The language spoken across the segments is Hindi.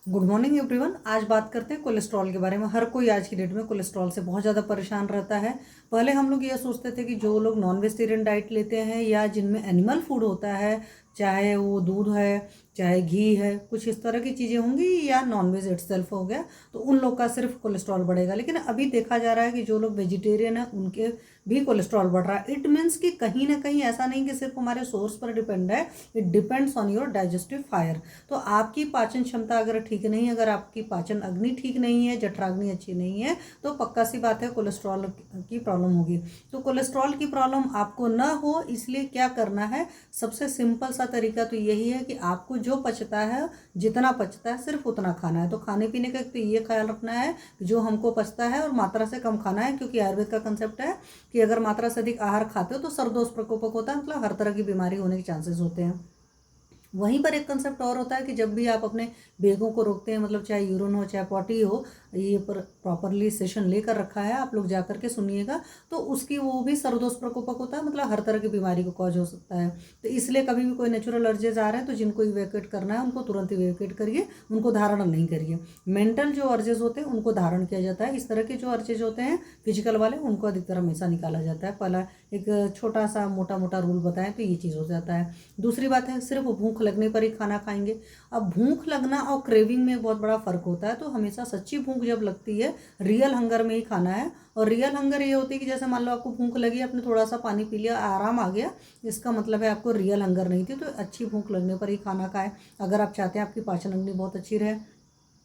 Good morning everyone. आज बात करते हैं कोलेस्ट्रॉल के बारे में। हर कोई आज की डेट में कोलेस्ट्रॉल से बहुत ज़्यादा परेशान रहता है। पहले हम लोग ये सोचते थे कि जो लोग नॉन वेजिटेरियन डाइट लेते हैं या जिनमें एनिमल फूड होता है, चाहे वो दूध है चाहे घी है, कुछ इस तरह की चीज़ें होंगी या नॉन वेज इटसेल्फ हो गया, तो उन लोग का सिर्फ कोलेस्ट्रॉल बढ़ेगा। लेकिन अभी देखा जा रहा है कि जो लोग वेजिटेरियन हैं उनके भी कोलेस्ट्रॉल बढ़ रहा है। इट मीन्स कि कहीं ना कहीं ऐसा नहीं कि सिर्फ हमारे सोर्स पर डिपेंड है, it depends on your digestive fire. तो आपकी पाचन क्षमता अगर ठीक नहीं है, अगर आपकी पाचन अग्नि ठीक नहीं है, जठराग्नि अच्छी नहीं है, तो पक्का सी बात है कोलेस्ट्रॉल की प्रॉब्लम होगी। तो कोलेस्ट्रॉल की प्रॉब्लम आपको ना हो इसलिए क्या करना है, सबसे सिंपल सा तरीका तो यही है कि आपको जो पचता है, जितना पचता है सिर्फ उतना खाना है। तो खाने पीने का तो ये ख्याल रखना है कि जो हमको पचता है और मात्रा से कम खाना है, क्योंकि आयुर्वेद का कंसेप्ट है कि अगर मात्रा से अधिक आहार खाते हो तो सर्वदोष प्रकोपक होता है, मतलब हर तरह की बीमारी होने के चांसेस होते हैं। वहीं पर एक कंसेप्ट और होता है कि जब भी आप अपने बेगों को रोकते हैं, मतलब चाहे यूरिन हो चाहे पॉटी हो, ये पर प्रॉपरली सेशन लेकर रखा है, आप लोग जा करके सुनिएगा, तो उसकी वो भी सर्वदोष प्रकोपक होता है, मतलब हर तरह की बीमारी को कॉज हो सकता है। तो इसलिए कभी भी कोई नेचुरल अर्जेज आ रहे हैं तो जिनको इवैक्यूएट करना है उनको तुरंत इवैक्यूएट करिए, उनको धारण नहीं करिए। मेंटल जो अर्जेज होते हैं उनको धारण किया जाता है। इस तरह के जो अर्जेज होते हैं फिजिकल वाले, उनको अधिकतर हमेशा निकाला जाता है। पहला एक छोटा सा मोटा मोटा रूल बताएं तो ये चीज़ हो जाता है। दूसरी बात है, सिर्फ भूख लगने पर ही खाना खाएंगे। अब भूख लगना और क्रेविंग में बहुत बड़ा फर्क होता है। तो हमेशा सच्ची भूख जब लगती है, रियल हंगर में ही खाना है। और रियल हंगर ये होती है कि जैसे मान लो आपको भूख लगी, आपने थोड़ा सा पानी पी लिया, आराम आ गया, इसका मतलब है आपको रियल हंगर नहीं थी। तो अच्छी भूख लगने पर ही खाना खाएं अगर आप चाहते हैं आपकी पाचन अग्नि बहुत अच्छी रहे।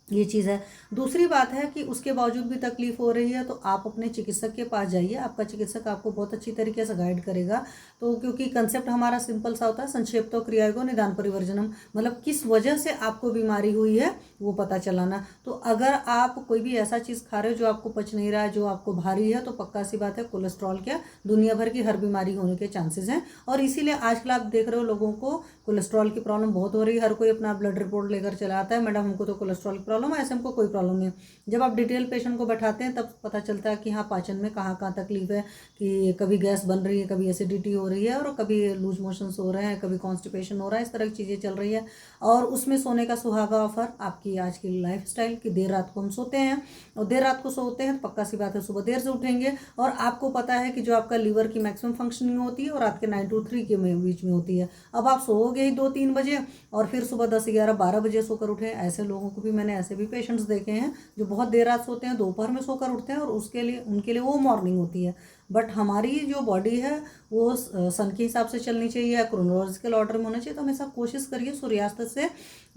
ये चीज़ है। दूसरी बात है कि उसके बावजूद भी तकलीफ हो रही है तो आप अपने चिकित्सक के पास जाइए। आपका चिकित्सक आपको बहुत अच्छी तरीके से गाइड करेगा। तो क्योंकि कंसेप्ट हमारा सिंपल सा होता है, संक्षेप तो क्रियायोग निदान परिवर्जनम, मतलब किस वजह से आपको बीमारी हुई है वो पता चलाना। तो अगर आप कोई भी ऐसा चीज़ खा रहे हो जो आपको पच नहीं रहा है, जो आपको भारी है, तो पक्का सी बात है कोलेस्ट्रॉल क्या दुनिया भर की हर बीमारी होने के चांसेस हैं। और इसीलिए आजकल आप देख रहे हो लोगों को कोलेस्ट्रॉल की प्रॉब्लम बहुत हो रही है। हर कोई अपना ब्लड रिपोर्ट लेकर चला आता है, मैडम हमको तो कोलेस्ट्रॉल की प्रॉब्लम है, ऐसे हमको कोई प्रॉब्लम नहीं है। जब आप डिटेल पेशेंट को बैठाते हैं तब पता चलता है कि हाँ पाचन में कहाँ कहाँ तकलीफ है, कि कभी गैस बन रही है, कभी एसिडिटी हो रही है, और कभी लूज मोशंस हो रहे हैं, कभी कॉन्स्टिपेशन हो रहा है, इस तरह की चीज़ें चल रही है। और उसमें सोने का सुहागा ऑफर आपकी आज की लाइफ स्टाइल की, देर रात को हम सोते हैं, और देर रात को सोते हैं तो पक्का सी बात है सुबह देर से उठेंगे। और आपको पता है कि जो आपका लीवर की मैक्सिमम फंक्शनिंग होती है और रात के 9 to 3 के बीच में होती है। अब आप सोओगे ही 2-3 बजे और फिर सुबह 10-11-12 बजे सोकर उठे। ऐसे लोगों को भी मैंने ऐसे भी पेशेंट्स देखे हैं जो बहुत देर रात सोते हैं, दोपहर में सोकर उठते हैं, और उसके लिए उनके लिए वो मॉर्निंग होती है। बट हमारी जो बॉडी है वो सन के हिसाब से चलनी चाहिए या क्रोनोलॉजिकल ऑर्डर में होना चाहिए। तो हमेशा कोशिश करिए सूर्यास्त से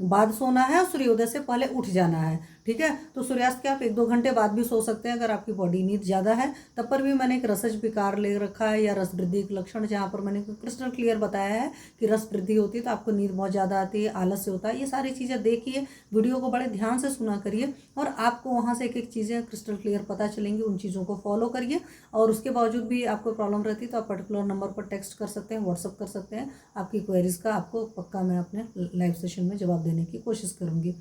बाद सोना है और सूर्योदय से पहले उठ जाना है, ठीक है। तो सूर्यास्त के आप 1-2 घंटे बाद भी सो सकते हैं अगर आपकी बॉडी नींद ज़्यादा है। तब पर भी मैंने एक रसज विकार ले रखा है या रस वृद्धि के लक्षण, जहाँ पर मैंने क्रिस्टल क्लियर बताया है कि रस वृद्धि होती है तो आपको नींद बहुत ज़्यादा आती है, आलस्य होता है। ये सारी चीज़ें देखिए, वीडियो को बड़े ध्यान से सुना करिए, और आपको वहाँ से एक एक चीज़ें क्रिस्टल क्लियर पता चलेंगी। उन चीज़ों को फॉलो करिए। और उसके बावजूद भी आपको प्रॉब्लम रहती है तो आप पर्टिकुलर नंबर पर टेक्स्ट कर सकते हैं, व्हाट्सअप कर सकते हैं। आपकी क्वेरीज़ का आपको पक्का मैं अपने लाइव सेशन में जवाब देने की कोशिश करूँगी।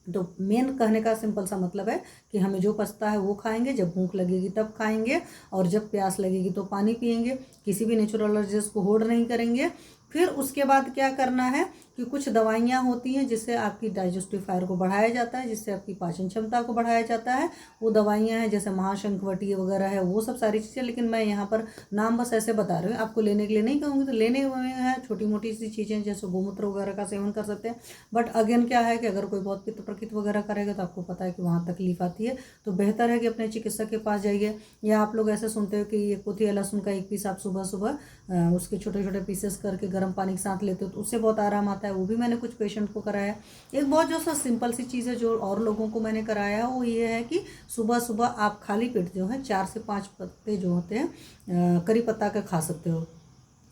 तो मेन कहने का सिंपल सा मतलब है कि हमें जो पचता है वो खाएंगे, जब भूख लगेगी तब खाएंगे, और जब प्यास लगेगी तो पानी पिएंगे। किसी भी नेचुरल एनर्जीज को होल्ड नहीं करेंगे। फिर उसके बाद क्या करना है कि कुछ दवाइयाँ होती हैं जिससे आपकी डाइजेस्टिव फायर को बढ़ाया जाता है, जिससे आपकी पाचन क्षमता को बढ़ाया जाता है। वो दवाइयाँ हैं जैसे महाशंखवटी वगैरह है, वो सब सारी चीज़ें। लेकिन मैं यहाँ पर नाम बस ऐसे बता रही हूँ, आपको लेने के लिए नहीं कहूँगी। तो लेने में है छोटी मोटी सी चीज़ें जैसे गोमूत्र वगैरह का सेवन कर सकते हैं। बट अगेन क्या है कि अगर कोई बहुत पित्त प्रकृत वगैरह करेगा तो आपको पता है कि वहाँ तकलीफ आती है। तो बेहतर है कि अपने चिकित्सक के पास जाइए। या आप लोग ऐसे सुनते हो कि ये कुथिया लहसुन का एक पीस आप सुबह सुबह उसके छोटे छोटे पीसेस करके गर्म पानी के साथ लेते हो तो उससे बहुत आराम आता है। वो भी मैंने कुछ पेशेंट को कराया। एक बहुत जो सा सिंपल सी चीज़ है जो और लोगों को मैंने कराया है, वो ये है कि सुबह सुबह आप खाली पेट जो है 4 से 5 पत्ते जो होते हैं करी पत्ता के खा सकते हो।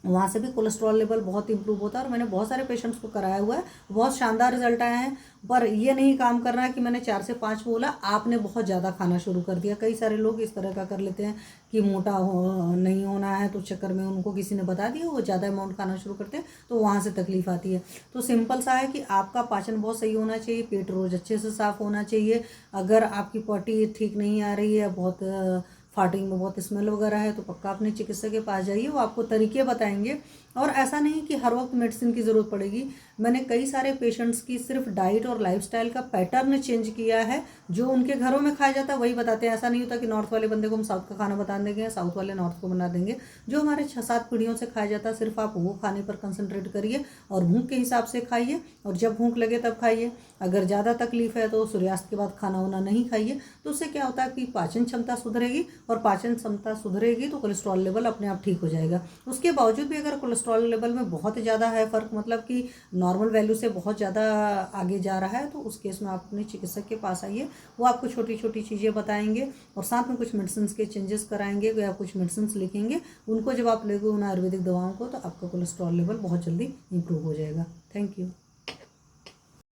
वहाँ से भी कोलेस्ट्रॉल लेवल बहुत इंप्रूव होता है। और मैंने बहुत सारे पेशेंट्स को कराया हुआ है, बहुत शानदार रिजल्ट आए हैं। पर ये नहीं काम करना है कि मैंने 4 से 5 बोला, आपने बहुत ज़्यादा खाना शुरू कर दिया। कई सारे लोग इस तरह का कर लेते हैं कि मोटा नहीं होना है, तो चक्कर में उनको किसी ने बता दिया, वो ज़्यादा अमाउंट खाना शुरू करते हैं, तो वहाँ से तकलीफ आती है। तो सिंपल सा है कि आपका पाचन बहुत सही होना चाहिए, पेट रोज़ अच्छे से साफ़ होना चाहिए। अगर आपकी पॉटी ठीक नहीं आ रही है, बहुत फार्टिंग में बहुत स्मेल वगैरह है, तो पक्का अपने चिकित्सक के पास जाइए, वो आपको तरीके बताएंगे। और ऐसा नहीं कि हर वक्त मेडिसिन की ज़रूरत पड़ेगी। मैंने कई सारे पेशेंट्स की सिर्फ डाइट और लाइफस्टाइल का पैटर्न चेंज किया है, जो उनके घरों में खाया जाता है वही बताते हैं। ऐसा नहीं होता कि नॉर्थ वाले बंदे को हम साउथ का खाना बता देंगे या साउथ वाले नॉर्थ को बना देंगे। जो हमारे 6-7 पीढ़ियों से खाया जाता है सिर्फ आप वो खाने पर कंसंट्रेट करिए और भूख के हिसाब से खाइए, और जब भूख लगे तब खाइए। अगर ज़्यादा तकलीफ है तो सूर्यास्त के बाद खाना वाना नहीं खाइए। तो उससे क्या होता है कि पाचन क्षमता सुधरेगी, और पाचन क्षमता सुधरेगी तो कोलेस्ट्रॉल लेवल अपने आप ठीक हो जाएगा। उसके बावजूद भी अगर कोलेस्ट्रॉल लेवल में बहुत ज़्यादा है फ़र्क, मतलब कि नॉर्मल वैल्यू से बहुत ज़्यादा आगे जा रहा है, तो उस केस में आप अपने चिकित्सक के पास आइए। वो आपको छोटी छोटी चीज़ें बताएंगे और साथ में कुछ मेडिसिन के चेंजेस कराएंगे या कुछ मेडिसिन लिखेंगे। उनको जब आप लेंगे उन आयुर्वेदिक दवाओं को, तो आपका कोलेस्ट्रॉल लेवल बहुत जल्दी इंप्रूव हो जाएगा। Thank you.